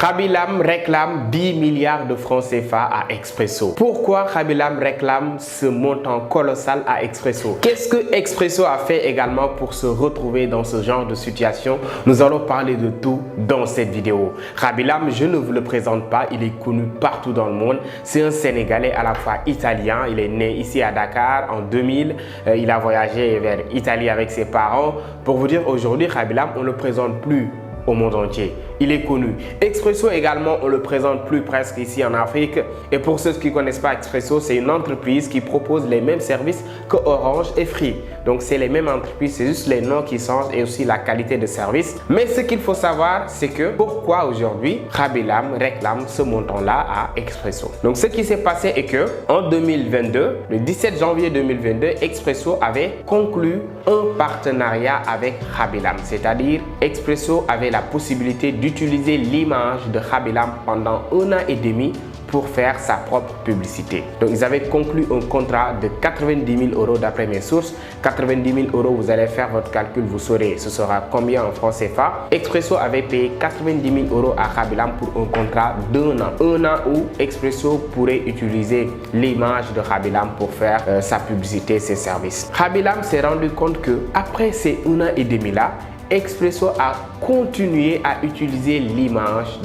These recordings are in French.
Khaby-Lame réclame 10 milliards de francs CFA à Expresso. Pourquoi Khaby-Lame réclame ce montant colossal à Expresso? Qu'est-ce que Expresso a fait également pour se retrouver dans ce genre de situation? Nous allons parler de tout dans cette vidéo. Khaby-Lame, je ne vous le présente pas, il est connu partout dans le monde. C'est un Sénégalais à la fois italien, il est né ici à Dakar en 2000. Il a voyagé vers l'Italie avec ses parents. Pour vous dire, aujourd'hui, Khaby-Lame, on ne le présente plus au monde entier. Il est connu. Expresso également, on le présente plus presque ici en Afrique. Et pour ceux qui ne connaissent pas Expresso, c'est une entreprise qui propose les mêmes services que Orange et Free. Donc c'est les mêmes entreprises, c'est juste les noms qui changent et aussi la qualité de service. Mais ce qu'il faut savoir, c'est que pourquoi aujourd'hui Khaby-Lame réclame ce montant-là à Expresso. Donc ce qui s'est passé est que en 2022, le 17 janvier 2022, Expresso avait conclu un partenariat avec Khaby-Lame. C'est-à-dire Expresso avait la possibilité d'utiliser l'image de Khaby-Lame pendant 1 an et demi pour faire sa propre publicité. Donc ils avaient conclu un contrat de 90 000 € d'après mes sources. 90 000 €, vous allez faire votre calcul, vous saurez ce sera combien en francs CFA. Expresso avait payé 90 000 € à Khaby-Lame pour un contrat d'1 an. 1 an où Expresso pourrait utiliser l'image de Khaby-Lame pour faire sa publicité, ses services. Khaby-Lame s'est rendu compte que après ces 1 an et demi là, Expresso a continué à utiliser l'image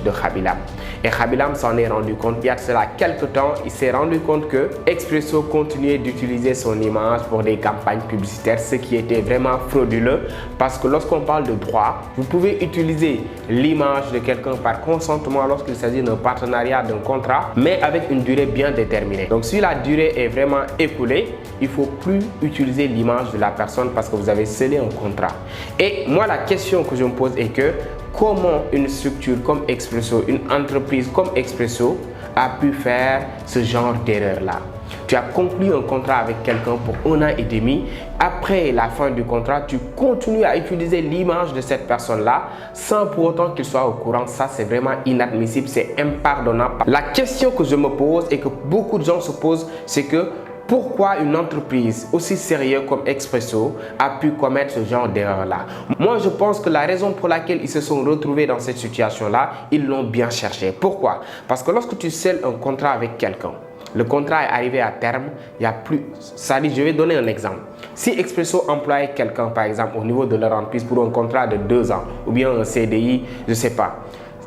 de Khaby-Lame. Et Khaby-Lame s'en est rendu compte il y a de cela quelques temps. Il s'est rendu compte que Expresso continuait d'utiliser son image pour des campagnes publicitaires, ce qui était vraiment frauduleux parce que lorsqu'on parle de droit, vous pouvez utiliser l'image de quelqu'un par consentement lorsqu'il s'agit d'un partenariat, d'un contrat, mais avec une durée bien déterminée. Donc si la durée est vraiment écoulée, il ne faut plus utiliser l'image de la personne parce que vous avez scellé un contrat. Et moi, la question que je me pose est que comment une structure comme Expresso, une entreprise comme Expresso a pu faire ce genre d'erreur-là? Tu as conclu un contrat avec quelqu'un pour 1 an et demi. Après la fin du contrat, tu continues à utiliser l'image de cette personne-là sans pour autant qu'il soit au courant. Ça, c'est vraiment inadmissible, c'est impardonnable. La question que je me pose et que beaucoup de gens se posent, c'est que pourquoi une entreprise aussi sérieuse comme Expresso a pu commettre ce genre d'erreur-là? Moi, je pense que la raison pour laquelle ils se sont retrouvés dans cette situation-là, ils l'ont bien cherché. Pourquoi? Parce que lorsque tu scelles un contrat avec quelqu'un, le contrat est arrivé à terme, il n'y a plus... Ça dit, je vais donner un exemple. Si Expresso employait quelqu'un, par exemple, au niveau de leur entreprise pour un contrat de 2 ans ou bien un CDI, je ne sais pas.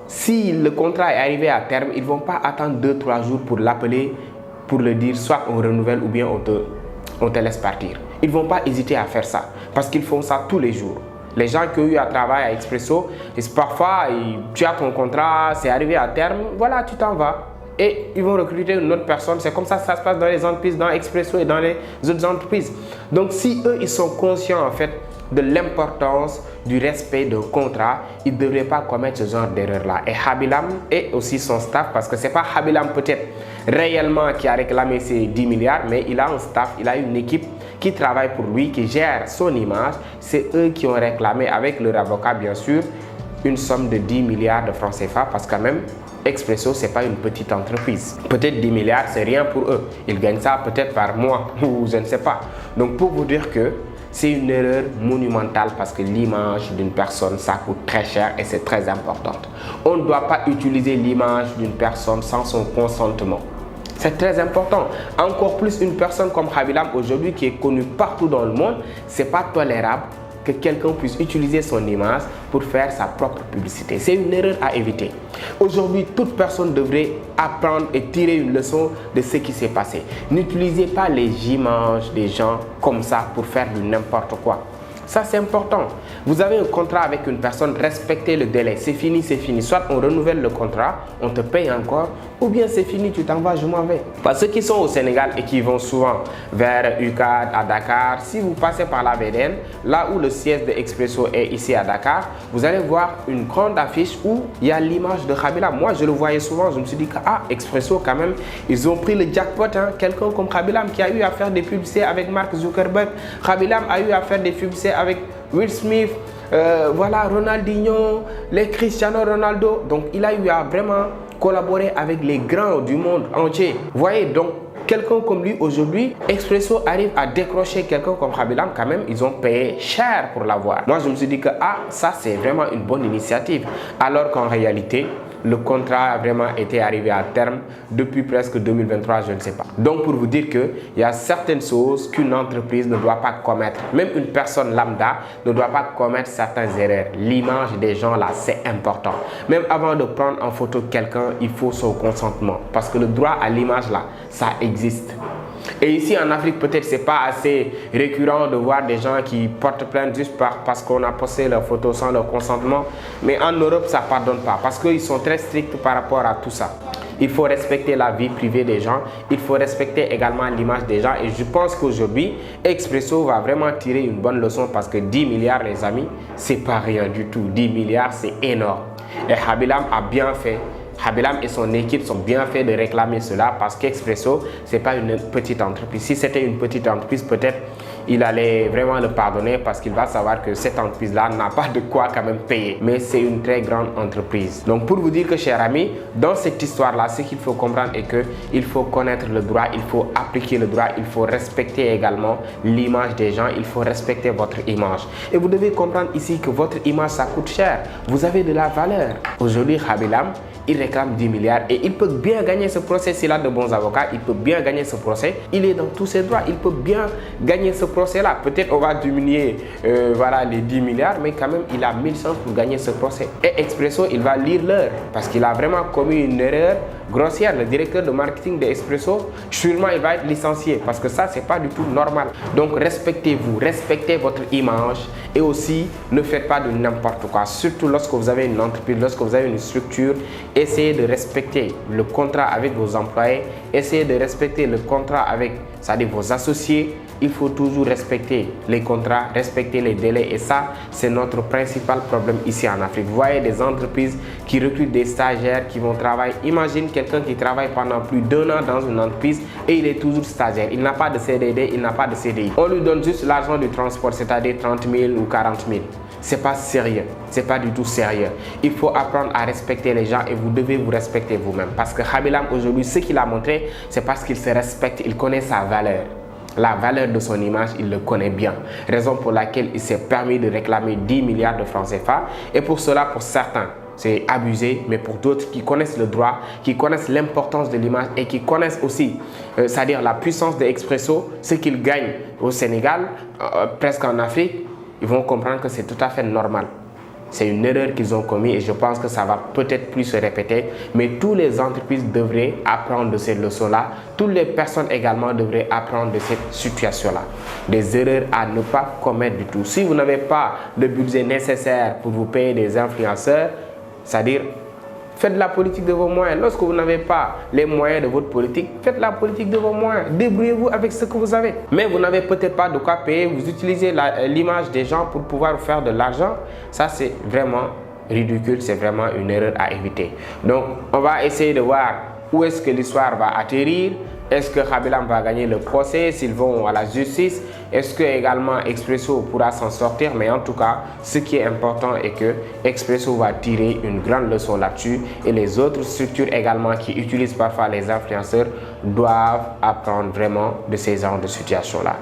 Si le contrat est arrivé à terme, ils ne vont pas attendre 2-3 jours pour l'appeler, pour le dire soit on renouvelle ou bien on te laisse partir. Ils ne vont pas hésiter à faire ça parce qu'ils font ça tous les jours. Les gens qui ont eu à travailler à Expresso, parfois tu as ton contrat, c'est arrivé à terme, voilà, tu t'en vas. Et ils vont recruter une autre personne. C'est comme ça que ça se passe dans les entreprises, dans Expresso et dans les autres entreprises. Donc si eux, ils sont conscients en fait de l'importance du respect d'un contrat, ils ne devraient pas commettre ce genre d'erreur-là. Et Khaby-Lame et aussi son staff, parce que ce n'est pas Khaby-Lame peut-être réellement qui a réclamé ces 10 milliards, mais il a un staff, il a une équipe qui travaille pour lui, qui gère son image. C'est eux qui ont réclamé avec leur avocat, bien sûr, une somme de 10 milliards de francs CFA, parce que quand même, Expresso, ce n'est pas une petite entreprise. Peut-être 10 milliards, c'est rien pour eux. Ils gagnent ça peut-être par mois, ou je ne sais pas. Donc pour vous dire que c'est une erreur monumentale parce que l'image d'une personne, ça coûte très cher et c'est très important. On ne doit pas utiliser l'image d'une personne sans son consentement. C'est très important. Encore plus une personne comme Khaby-Lame aujourd'hui qui est connue partout dans le monde, ce n'est pas tolérable que quelqu'un puisse utiliser son image pour faire sa propre publicité. C'est une erreur à éviter. Aujourd'hui, toute personne devrait apprendre et tirer une leçon de ce qui s'est passé. N'utilisez pas les images des gens comme ça pour faire du n'importe quoi. Ça, c'est important. Vous avez un contrat avec une personne, respectez le délai. C'est fini, c'est fini. Soit on renouvelle le contrat, on te paye encore, ou bien c'est fini, tu t'en vas, je m'en vais. Parce que ceux qui sont au Sénégal et qui vont souvent vers UCAD, à Dakar, si vous passez par la VDN, là où le siège de Expresso est ici à Dakar, vous allez voir une grande affiche où il y a l'image de Khaby-Lame. Moi, je le voyais souvent, je me suis dit que Expresso quand même, ils ont pris le jackpot. Hein. Quelqu'un comme Khaby-Lame qui a eu à faire des publicités avec Mark Zuckerberg. Khaby-Lame a eu à faire des publicités avec Will Smith, voilà, Ronaldinho, les Cristiano Ronaldo. Donc, il a eu à vraiment collaborer avec les grands du monde entier. Vous voyez, donc, quelqu'un comme lui aujourd'hui, Expresso arrive à décrocher quelqu'un comme Khaby Lame, quand même, ils ont payé cher pour l'avoir. Moi, je me suis dit que ça c'est vraiment une bonne initiative. Alors qu'en réalité, le contrat a vraiment été arrivé à terme depuis presque 2023, je ne sais pas. Donc pour vous dire qu'il y a certaines choses qu'une entreprise ne doit pas commettre. Même une personne lambda ne doit pas commettre certaines erreurs. L'image des gens là, c'est important. Même avant de prendre en photo quelqu'un, il faut son consentement. Parce que le droit à l'image là, ça existe. Et ici en Afrique, peut-être c'est pas assez récurrent de voir des gens qui portent plainte juste parce qu'on a posté leurs photos sans leur consentement. Mais en Europe, ça ne pardonne pas parce qu'ils sont très stricts par rapport à tout ça. Il faut respecter la vie privée des gens. Il faut respecter également l'image des gens. Et je pense qu'aujourd'hui, Expresso va vraiment tirer une bonne leçon parce que 10 milliards, les amis, c'est pas rien du tout. 10 milliards, c'est énorme. Et Khaby Lame a bien fait. Khaby Lame et son équipe sont bien fait de réclamer cela parce qu'Expresso, ce n'est pas une petite entreprise. Si c'était une petite entreprise, peut-être il allait vraiment le pardonner parce qu'il va savoir que cette entreprise-là n'a pas de quoi quand même payer. Mais c'est une très grande entreprise. Donc pour vous dire que, chers amis, dans cette histoire-là, ce qu'il faut comprendre est qu'il faut connaître le droit, il faut appliquer le droit, il faut respecter également l'image des gens, il faut respecter votre image. Et vous devez comprendre ici que votre image, ça coûte cher. Vous avez de la valeur. Aujourd'hui, Khaby Lame, il réclame 10 milliards et il peut bien gagner ce procès s'il a de bons avocats, il peut bien gagner ce procès, il est dans tous ses droits, il peut bien gagner ce procès-là. Peut-être on va diminuer voilà, les 10 milliards, mais quand même il a 1000 chances pour gagner ce procès. Et Expresso, il va lire l'heure parce qu'il a vraiment commis une erreur grossière. Le directeur de marketing d'Expresso, sûrement il va être licencié parce que ça, c'est pas du tout normal. Donc respectez-vous, respectez votre image et aussi ne faites pas de n'importe quoi. Surtout lorsque vous avez une entreprise, lorsque vous avez une structure, essayez de respecter le contrat avec vos employés, essayez de respecter le contrat avec, c'est-à-dire vos associés. Il faut toujours respecter les contrats, respecter les délais et ça, c'est notre principal problème ici en Afrique. Vous voyez des entreprises qui recrutent des stagiaires qui vont travailler. Imagine quelqu'un qui travaille pendant plus d'1 an dans une entreprise et il est toujours stagiaire. Il n'a pas de CDD, il n'a pas de CDI. On lui donne juste l'argent du transport, c'est-à-dire 30 000 ou 40 000. C'est pas sérieux, c'est pas du tout sérieux. Il faut apprendre à respecter les gens et vous devez vous respecter vous-même. Parce que Khaby Lame aujourd'hui, ce qu'il a montré, c'est parce qu'il se respecte, il connaît sa valeur. La valeur de son image, il le connaît bien. Raison pour laquelle il s'est permis de réclamer 10 milliards de francs CFA. Et pour cela, pour certains, c'est abusé, mais pour d'autres qui connaissent le droit, qui connaissent l'importance de l'image et qui connaissent aussi, c'est-à-dire la puissance de Expresso, ce qu'il gagne au Sénégal, presque en Afrique, ils vont comprendre que c'est tout à fait normal. C'est une erreur qu'ils ont commise et je pense que ça va peut-être plus se répéter. Mais toutes les entreprises devraient apprendre de ces leçons-là. Toutes les personnes également devraient apprendre de cette situation-là. Des erreurs à ne pas commettre du tout. Si vous n'avez pas le budget nécessaire pour vous payer des influenceurs, c'est-à-dire faites la politique de vos moyens. Lorsque vous n'avez pas les moyens de votre politique, faites la politique de vos moyens. Débrouillez-vous avec ce que vous avez. Mais vous n'avez peut-être pas de quoi payer. Vous utilisez l'image des gens pour pouvoir faire de l'argent. Ça, c'est vraiment ridicule. C'est vraiment une erreur à éviter. Donc, on va essayer de voir où est-ce que l'histoire va atterrir. Est-ce que Khaby Lame va gagner le procès, s'ils vont à la justice? Est-ce que également Expresso pourra s'en sortir? Mais en tout cas, ce qui est important est que Expresso va tirer une grande leçon là-dessus et les autres structures également qui utilisent parfois les influenceurs doivent apprendre vraiment de ces genres de situations-là.